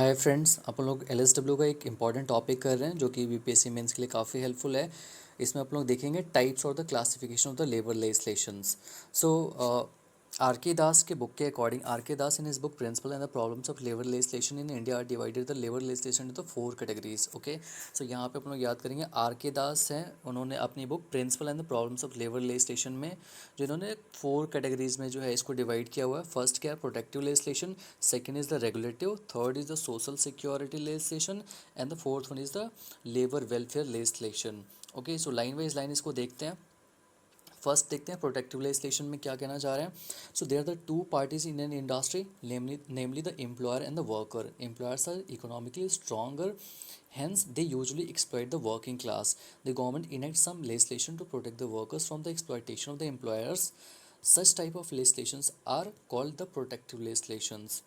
Hi friends, अपन लोग एलएसडब्ल्यू का एक इम्पॉर्टेंट टॉपिक कर रहे हैं जो कि बीपीएससी मेंस के लिए काफ़ी हेल्पफुल है। इसमें अपन लोग देखेंगे टाइप्स और the classification of the labour legislations. So R K Das के बुक के according, R K Das in his book principle and the problems of labour legislation in India are divided the labour legislation into 4 categories. Okay, so यहाँ पे अपन लोग याद करेंगे are K दास हैं, उन्होंने अपनी book principle and the problems of labour legislation में जो इन्होंने 4 कैटेगरीज में जो है इसको डिवाइड किया हुआ है। फर्स्ट क्या है, protective legislation, second is the regulative, third is the social security legislation and the fourth one is the labor welfare legislation. Okay, so line wise line इसको देखते हैं। फर्स्ट देखते हैं प्रोटेक्टिव लेजिस्लेशन में क्या कहना चाह रहे हैं। So there are the two parties in an industry, namely the employer and the worker. Employers are economically stronger, hence they usually exploit the working class. The government enacts some legislation to protect the workers from the exploitation of the employers. Such type of legislations are called the protective legislations.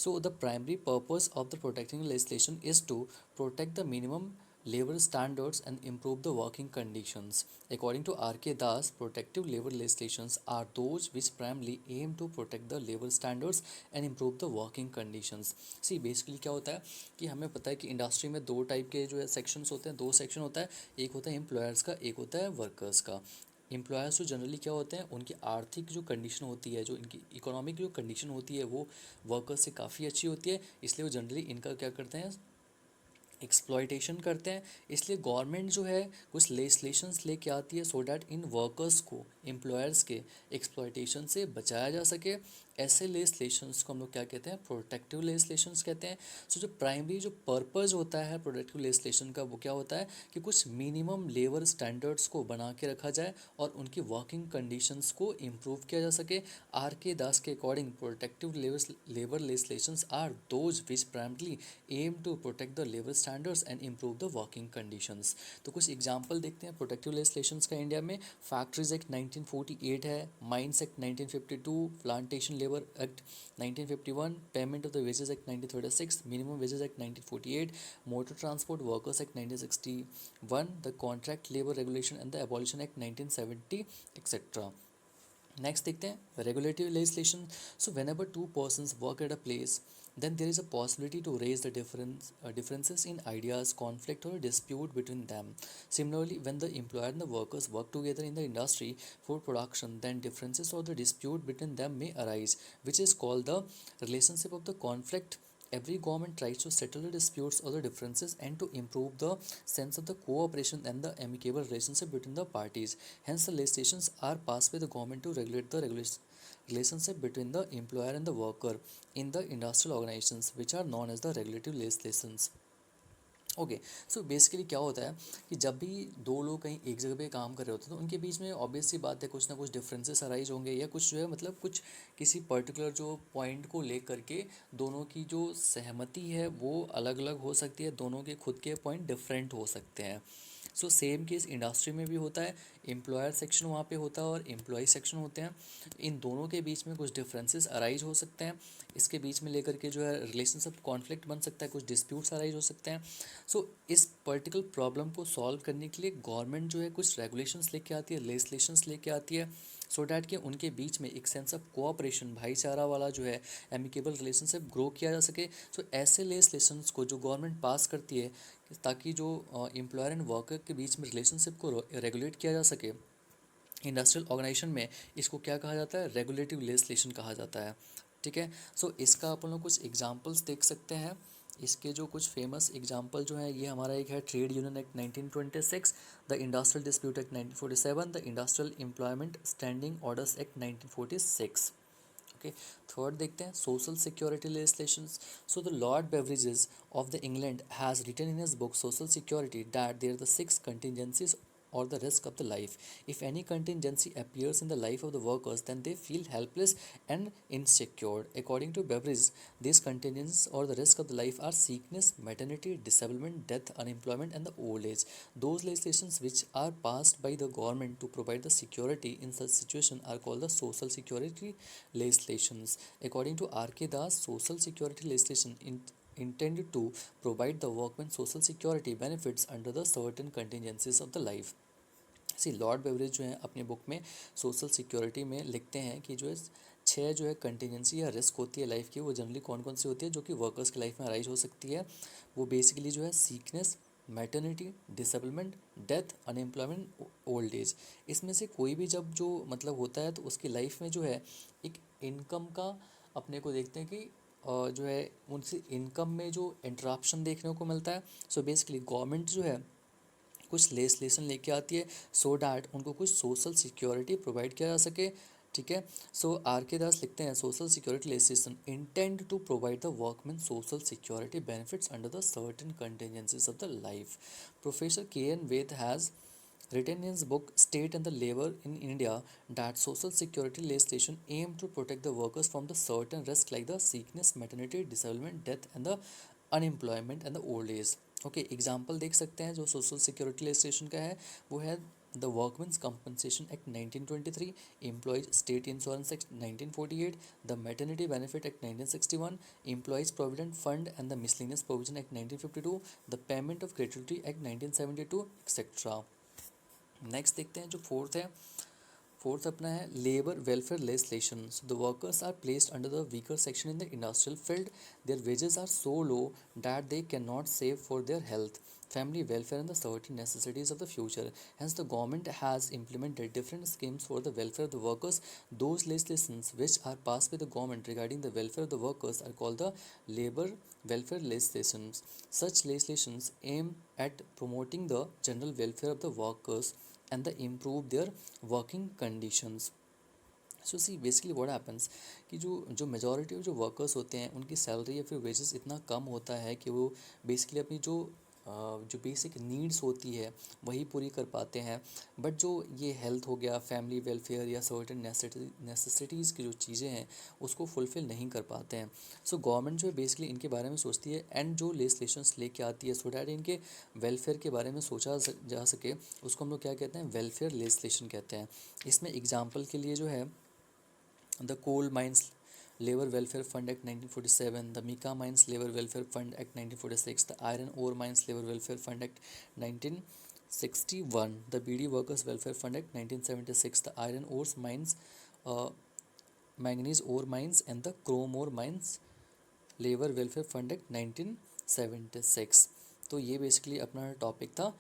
So the primary purpose of the protecting legislation is to protect the minimum labor standards and improve the working conditions. According to R.K. Das, protective labor legislations are those which primarily aim to protect the labor standards and improve the working conditions. See, basically क्या होता है कि हमें पता है कि industry में दो टाइप के जो है सेक्शंस होते हैं, दो सेक्शन होता है। एक होता है एम्प्लॉयर्स का, एक होता है वर्कर्स का। एम्प्लॉयर्स जो जनरली क्या होते हैं, उनकी आर्थिक जो कंडीशन होती है, जो इनकी इकोनॉमिक जो कंडीशन होती है वो वर्कर्स से काफ़ी अच्छी होती है, इसलिए वो जनरली इनका क्या करते हैं, एक्सप्लॉयटेशन करते हैं। इसलिए गवर्नमेंट जो है कुछ लेजिस्लेशंस लेके आती है सो डैट इन वर्कर्स को, एम्प्लॉयर्स के एक्सप्लॉयटेशन से बचाया जा सके। ऐसे लेजिस्लेशंस को हम लोग क्या कहते हैं, प्रोटेक्टिव लेजिस्लेशंस कहते हैं। सो जो प्राइमरी जो पर्पज़ होता है प्रोटेक्टिव लेजिस्लेशन का वो क्या होता है कि कुछ मिनिमम लेबर स्टैंडर्ड्स को बना के रखा जाए और उनकी वर्किंग कंडीशंस को इम्प्रूव किया जा सके। आर के दास के according protective labour legislations are those which primarily aim to protect the labour standards and improve the working conditions. तो कुछ एग्जांपल देखते हैं प्रोटेक्टिव लेजिस्लेशंस का इंडिया में। फैक्ट्रीज एक्ट 1948 है, mines act 1952, plantation labour act 1951, payment of the wages act 1936, minimum wages act 1948, motor transport workers act 1961, the contract labour regulation and the abolition act 1970 etcetera. Next देखते हैं regulative legislation. So when ever to persons work at a place, then there is a possibility to raise the differences in ideas, conflict or dispute between them. Similarly, when the employer and the workers work together in the industry for production, then differences or the dispute between them may arise, which is called the relationship of the conflict. Every government tries to settle the disputes or the differences and to improve the sense of the cooperation and the amicable relationship between the parties. Hence, the legislations are passed by the government to regulate the relationship between the employer and the worker in the industrial organizations, which are known as the regulative legislations. Okay, so basically क्या होता है कि जब भी दो लोग कहीं एक जगह पे काम कर रहे होते हैं तो उनके बीच में ऑब्वियस सी बात है कुछ ना कुछ डिफरेंसेस अराइज होंगे, या कुछ जो है मतलब कुछ किसी पर्टिकुलर जो पॉइंट को लेकर के दोनों की जो सहमति है वो अलग अलग हो सकती है, दोनों के खुद के पॉइंट डिफरेंट हो सकते हैं। सो सेम केस इंडस्ट्री में भी होता है, एम्प्लॉयर सेक्शन वहाँ पे होता है और एम्प्लॉय सेक्शन होते हैं। इन दोनों के बीच में कुछ डिफरेंसेस अराइज हो सकते हैं, इसके बीच में लेकर के जो है रिलेशनशिप कॉन्फ्लिक्ट बन सकता है, कुछ डिस्प्यूट्स अराइज हो सकते हैं। सो इस पर्टिकुलर प्रॉब्लम को सॉल्व करने के लिए गवर्नमेंट जो है कुछ रेगुलेशंस लेके आती है, लेजिस्लेशंस लेके आती है, सो डैट कि उनके बीच में एक सेंस ऑफ कोऑपरेशन, भाईचारा वाला जो है एमिकेबल रिलेशनशिप ग्रो किया जा सके। सो ऐसे लेजिस्लेशंस को जो गवर्नमेंट पास करती है ताकि जो एम्प्लॉयर एंड वर्कर के बीच में रिलेशनशिप को रेगुलेट किया जा सके इंडस्ट्रियल ऑर्गेनाइजेशन में, इसको क्या कहा जाता है, रेगुलेटिव लेजिस्लेशन कहा जाता है। ठीक है, सो इसका अपन लोग कुछ एग्जांपल्स देख सकते हैं। इसके जो कुछ फेमस एग्जांपल जो है, ये हमारा एक है trade union act 1926, the industrial dispute act 1947, the industrial employment standing orders act 1946। Okay, third देखते हैं social security legislations. So the Lord Beveridge of the England has written in his book social security that there the 6 contingencies or the risk of the life. If any contingency appears in the life of the workers, then they feel helpless and insecure. According to Beveridge, these contingencies or the risk of the life are sickness, maternity, disablement, death, unemployment, and the old age. Those legislations which are passed by the government to provide the security in such situation are called the social security legislations. According to R.K. Das, social security legislation intended to provide the workmen social security benefits under the certain contingencies of the life. See Lord Beveridge जो है अपनी book में social security में लिखते हैं कि जो है छः जो है कंटिजेंसी या रिस्क होती है लाइफ की, वो जनरली कौन कौन सी होती है जो कि वर्कर्स की लाइफ में अराइज हो सकती है। वो बेसिकली जो है sickness, maternity, disablement, death, unemployment, old age. इसमें से कोई भी जब जो मतलब होता है तो उसकी लाइफ में जो है एक इनकम का अपने को देखते हैं कि जो है उनसे इनकम में जो इंटरप्शन देखने को मिलता है। सो बेसिकली गवर्नमेंट जो है कुछ लेजिस्लेशन लेके आती है सो डैट उनको कुछ सोशल सिक्योरिटी प्रोवाइड किया जा सके। ठीक है। सो आर के दास लिखते हैं social security legislation intend to provide the workman social security benefits under the certain contingencies of the life. Professor K N Ved has written in his book State and the Labor in India that social security legislation aim to protect the workers from the certain risks like the sickness, maternity, disablement, death and the unemployment and the old age। Okay, example देख सकते हैं जो social security legislation का है वो है the workmen's compensation act 1923, employees state insurance act 1948, the maternity benefit act 1961, employees provident fund and the miscellaneous provision act 1952, the payment of gratuity act 1972 etcetera. Next देखते हैं जो फोर्थ है। Fourth अपना है labour welfare legislation. So the workers are placed under the weaker section in the industrial field. Their wages are so low that they can not save for their health, family welfare and the certain necessities of the future. Hence, the government has implemented different schemes for the welfare of the workers. Those legislations which are passed by the government regarding the welfare of the workers are called the labor welfare legislations. Such legislations aim at promoting the general welfare of the workers and the improve their working conditions. So see basically what happens कि जो majority of जो workers होते हैं उनकी salary या फिर wages इतना कम होता है कि वो बेसिकली अपनी जो बेसिक नीड्स होती है वही पूरी कर पाते हैं। बट जो ये हेल्थ हो गया, फैमिली वेलफेयर या सर्टेन नेसेसिटीज़ की जो चीज़ें हैं उसको फुलफ़िल नहीं कर पाते हैं। सो गवर्नमेंट जो है बेसिकली इनके बारे में सोचती है एंड जो लेजिस्लेशंस लेके आती है सो डैट इनके वेलफेयर के बारे में सोचा जा सके, उसको हम लोग क्या कहते हैं, वेलफेयर लेजिस्लेशन कहते हैं। इसमें एग्जाम्पल के लिए जो है the Coal Mines Labor Welfare Fund Act 1947, the Mica Mines Labor Welfare Fund Act 1946, the Iron Ore Mines Labor Welfare Fund Act 1961, the BD Workers Welfare Fund Act 1976, the Iron Ores Mines, uh, Manganese Ore Mines and the Chrome Ore Mines Labor Welfare Fund Act 1976। तो ये basically अपना topic था